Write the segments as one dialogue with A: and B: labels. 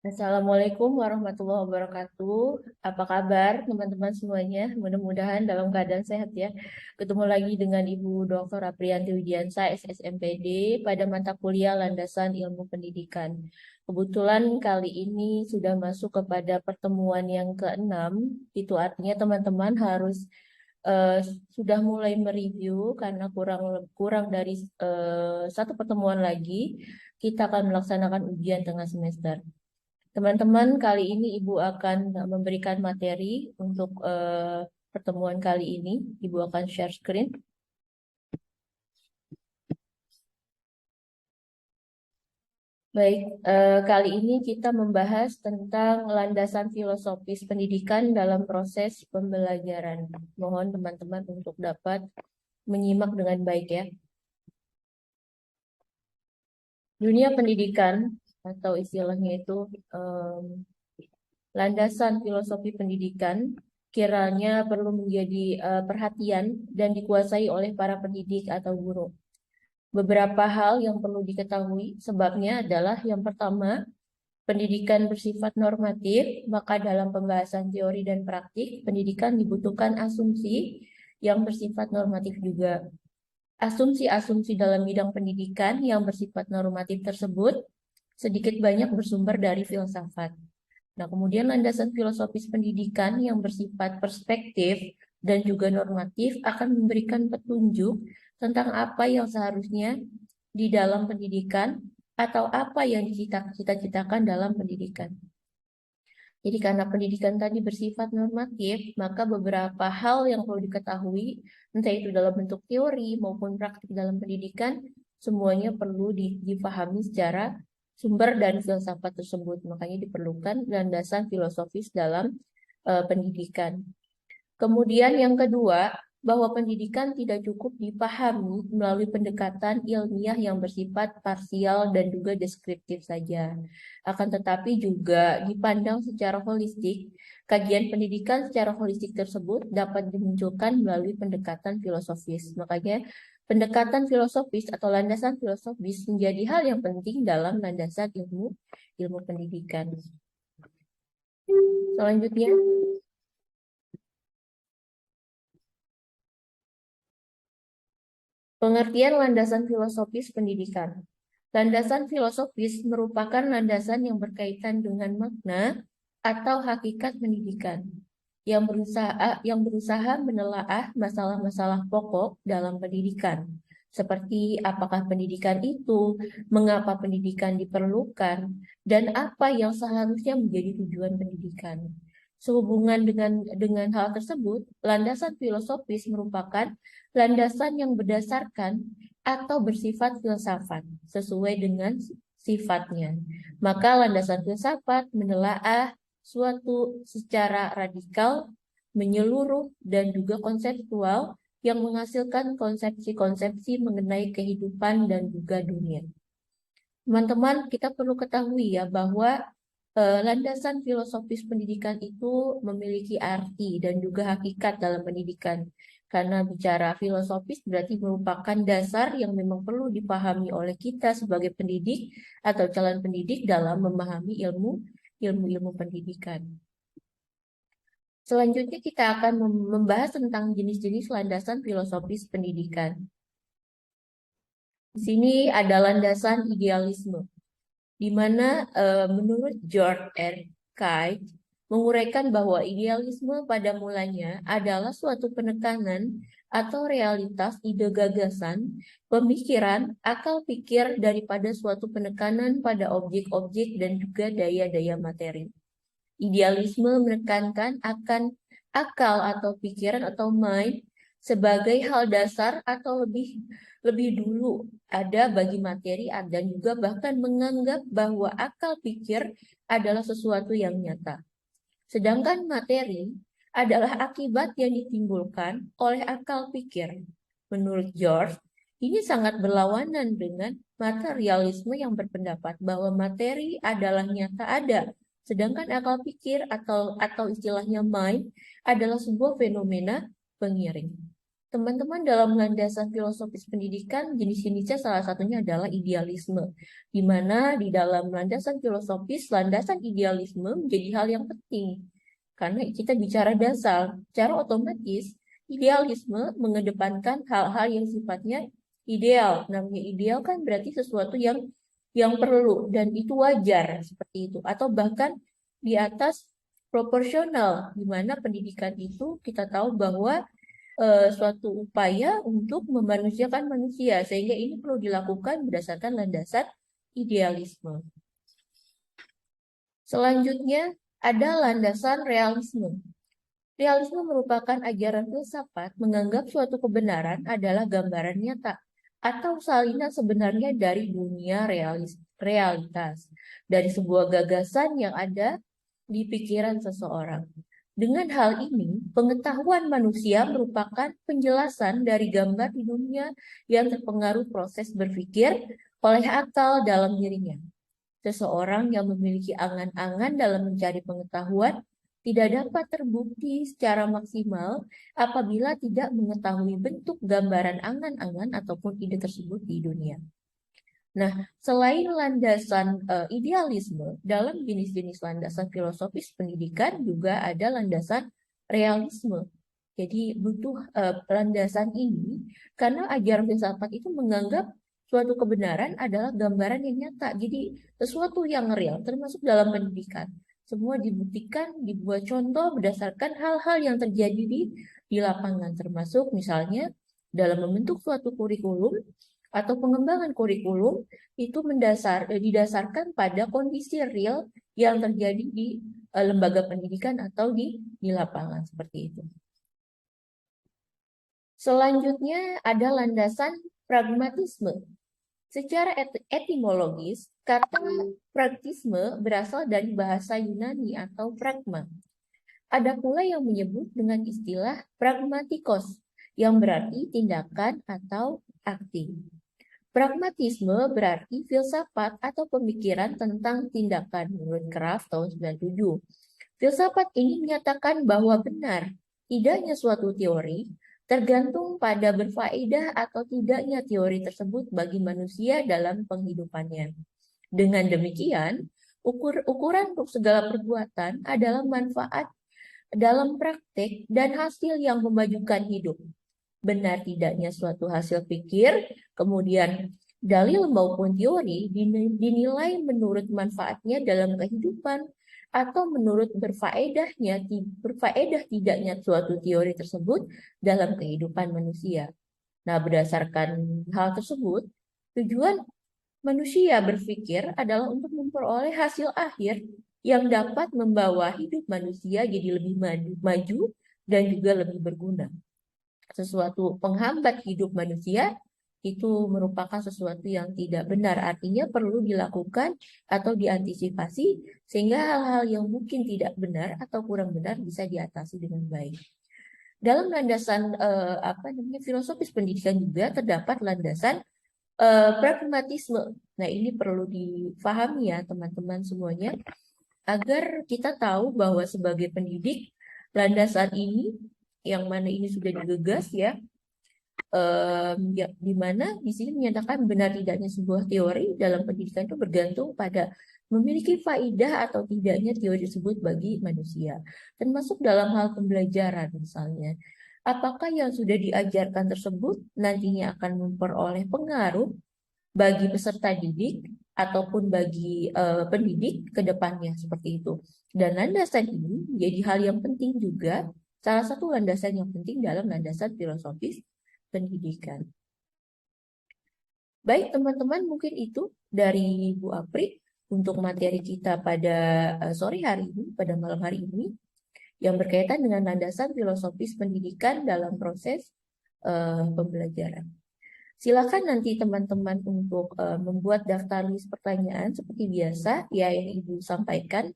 A: Assalamualaikum warahmatullahi wabarakatuh. Apa kabar teman-teman semuanya? Mudah-mudahan dalam keadaan sehat ya. Ketemu lagi dengan Ibu Dr. Apriyanti Widiansa, SSMPD pada mata kuliah Landasan Ilmu Pendidikan. Kebetulan kali ini sudah masuk kepada pertemuan yang keenam. Itu artinya teman-teman harus eh, sudah mulai mereview karena kurang kurang dari satu pertemuan lagi kita akan melaksanakan ujian tengah semester. Teman-teman, kali ini Ibu akan memberikan materi untuk pertemuan kali ini. Ibu akan share screen. Baik, kali ini kita membahas tentang landasan filosofis pendidikan dalam proses pembelajaran. Mohon teman-teman untuk dapat menyimak dengan baik ya. Dunia pendidikan atau istilahnya itu landasan filosofi pendidikan kiranya perlu menjadi perhatian dan dikuasai oleh para pendidik atau guru. Beberapa hal yang perlu diketahui sebabnya adalah yang pertama, pendidikan bersifat normatif, maka dalam pembahasan teori dan praktik, pendidikan dibutuhkan asumsi yang bersifat normatif juga. Asumsi-asumsi dalam bidang pendidikan yang bersifat normatif tersebut sedikit banyak bersumber dari filsafat. Nah, kemudian landasan filosofis pendidikan yang bersifat perspektif dan juga normatif akan memberikan petunjuk tentang apa yang seharusnya di dalam pendidikan atau apa yang dicita-citakan dalam pendidikan. Jadi karena pendidikan tadi bersifat normatif, maka beberapa hal yang perlu diketahui, entah itu dalam bentuk teori maupun praktik dalam pendidikan, semuanya perlu dipahami secara sumber dan filsafat tersebut. Makanya diperlukan landasan filosofis dalam pendidikan. Kemudian yang kedua, bahwa pendidikan tidak cukup dipahami melalui pendekatan ilmiah yang bersifat parsial dan juga deskriptif saja. Akan tetapi juga dipandang secara holistik, kajian pendidikan secara holistik tersebut dapat dimunculkan melalui pendekatan filosofis. Makanya pendekatan filosofis atau landasan filosofis menjadi hal yang penting dalam landasan ilmu pendidikan. Selanjutnya, pengertian landasan filosofis pendidikan. Landasan filosofis merupakan landasan yang berkaitan dengan makna atau hakikat pendidikan yang berusaha menelaah masalah-masalah pokok dalam pendidikan. Seperti apakah pendidikan itu, mengapa pendidikan diperlukan, dan apa yang seharusnya menjadi tujuan pendidikan. Sehubungan dengan hal tersebut, landasan filosofis merupakan landasan yang berdasarkan atau bersifat filsafat sesuai dengan sifatnya. Maka landasan filsafat menelaah suatu secara radikal, menyeluruh, dan juga konseptual yang menghasilkan konsepsi-konsepsi mengenai kehidupan dan juga dunia. Teman-teman, kita perlu ketahui ya bahwa landasan filosofis pendidikan itu memiliki arti dan juga hakikat dalam pendidikan. Karena bicara filosofis berarti merupakan dasar yang memang perlu dipahami oleh kita sebagai pendidik atau calon pendidik dalam memahami ilmu-ilmu pendidikan. Selanjutnya kita akan membahas tentang jenis-jenis landasan filosofis pendidikan. Di sini ada landasan idealisme, di mana menurut George R. Kite menguraikan bahwa idealisme pada mulanya adalah suatu penekanan atau realitas ide gagasan, pemikiran, akal pikir daripada suatu penekanan pada objek-objek dan juga daya-daya materi. Idealisme menekankan akan akal atau pikiran atau mind sebagai hal dasar atau lebih lebih dulu ada bagi materi dan juga bahkan menganggap bahwa akal pikir adalah sesuatu yang nyata. Sedangkan materi adalah akibat yang ditimbulkan oleh akal pikir. Menurut George, ini sangat berlawanan dengan materialisme yang berpendapat bahwa materi adalah nyata ada, sedangkan akal pikir atau istilahnya mind adalah sebuah fenomena pengiring. Teman-teman, dalam landasan filosofis pendidikan, jenis-jenisnya salah satunya adalah idealisme, di mana di dalam landasan filosofis, landasan idealisme menjadi hal yang penting. Karena kita bicara dasar, secara otomatis, idealisme mengedepankan hal-hal yang sifatnya ideal. Namanya ideal kan berarti sesuatu yang perlu, dan itu wajar, seperti itu. Atau bahkan di atas proporsional, di mana pendidikan itu kita tahu bahwa suatu upaya untuk memanusiakan manusia, sehingga ini perlu dilakukan berdasarkan landasan idealisme. Selanjutnya ada landasan realisme. Realisme merupakan ajaran filsafat menganggap suatu kebenaran adalah gambaran nyata atau salinan sebenarnya dari dunia realitas, dari sebuah gagasan yang ada di pikiran seseorang. Dengan hal ini, pengetahuan manusia merupakan penjelasan dari gambar di dunia yang terpengaruh proses berpikir oleh akal dalam dirinya. Seseorang yang memiliki angan-angan dalam mencari pengetahuan tidak dapat terbukti secara maksimal apabila tidak mengetahui bentuk gambaran angan-angan ataupun ide tersebut di dunia. Nah, selain landasan idealisme, dalam jenis-jenis landasan filosofis pendidikan juga ada landasan realisme. Jadi butuh landasan ini karena ajaran filsafat itu menganggap suatu kebenaran adalah gambaran yang nyata. Jadi sesuatu yang real termasuk dalam pendidikan. Semua dibuktikan, dibuat contoh berdasarkan hal-hal yang terjadi di lapangan, termasuk misalnya dalam membentuk suatu kurikulum atau pengembangan kurikulum itu didasarkan pada kondisi real yang terjadi di lembaga pendidikan atau di lapangan, seperti itu. Selanjutnya ada landasan pragmatisme. Secara etimologis, kata pragmatisme berasal dari bahasa Yunani atau pragma. Ada pula yang menyebut dengan istilah pragmatikos, yang berarti tindakan atau aksi. Pragmatisme berarti filsafat atau pemikiran tentang tindakan menurut Kraft tahun 97. Filsafat ini menyatakan bahwa benar tidaknya suatu teori tergantung pada berfaedah atau tidaknya teori tersebut bagi manusia dalam penghidupannya. Dengan demikian, ukuran untuk segala perbuatan adalah manfaat dalam praktek dan hasil yang memajukan hidup. Benar tidaknya suatu hasil pikir, kemudian dalil maupun teori dinilai menurut manfaatnya dalam kehidupan atau menurut berfaedah tidaknya suatu teori tersebut dalam kehidupan manusia. Nah, berdasarkan hal tersebut, tujuan manusia berpikir adalah untuk memperoleh hasil akhir yang dapat membawa hidup manusia jadi lebih maju dan juga lebih berguna. Sesuatu penghambat hidup manusia itu merupakan sesuatu yang tidak benar. Artinya perlu dilakukan atau diantisipasi sehingga hal-hal yang mungkin tidak benar atau kurang benar bisa diatasi dengan baik. Dalam landasan filosofis pendidikan juga terdapat landasan pragmatisme. Nah, ini perlu difahami ya teman-teman semuanya agar kita tahu bahwa sebagai pendidik landasan ini yang mana ini sudah digagas ya, di mana di sini menyatakan benar tidaknya sebuah teori dalam pendidikan itu bergantung pada memiliki faidah atau tidaknya teori tersebut bagi manusia, termasuk dalam hal pembelajaran misalnya. Apakah yang sudah diajarkan tersebut nantinya akan memperoleh pengaruh bagi peserta didik ataupun bagi pendidik ke depannya, seperti itu. Dan landasan ini menjadi hal yang penting juga, salah satu landasan yang penting dalam landasan filosofis pendidikan. Baik teman-teman, mungkin itu dari Bu Apri untuk materi kita pada sore hari ini, pada malam hari ini, yang berkaitan dengan landasan filosofis pendidikan dalam proses pembelajaran. Silakan nanti teman-teman untuk membuat daftar list pertanyaan seperti biasa ya yang Ibu sampaikan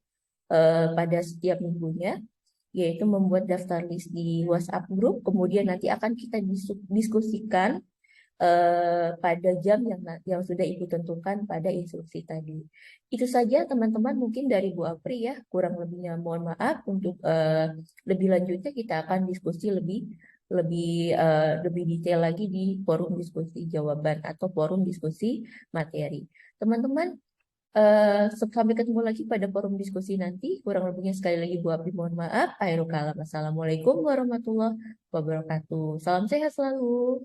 A: pada setiap minggunya, yaitu membuat daftar list di WhatsApp grup, kemudian nanti akan kita diskusikan pada jam yang sudah Ibu tentukan pada instruksi tadi. Itu saja teman-teman mungkin dari Bu Apri ya, kurang lebihnya mohon maaf. Untuk lebih lanjutnya kita akan diskusi lebih lebih detail lagi di forum diskusi jawaban atau forum diskusi materi. Teman-teman, sampai ketemu lagi pada forum diskusi nanti. Kurang lebihnya sekali lagi Bu Abdi mohon maaf. Akhirul kalam. Assalamualaikum warahmatullahi wabarakatuh. Salam sehat selalu.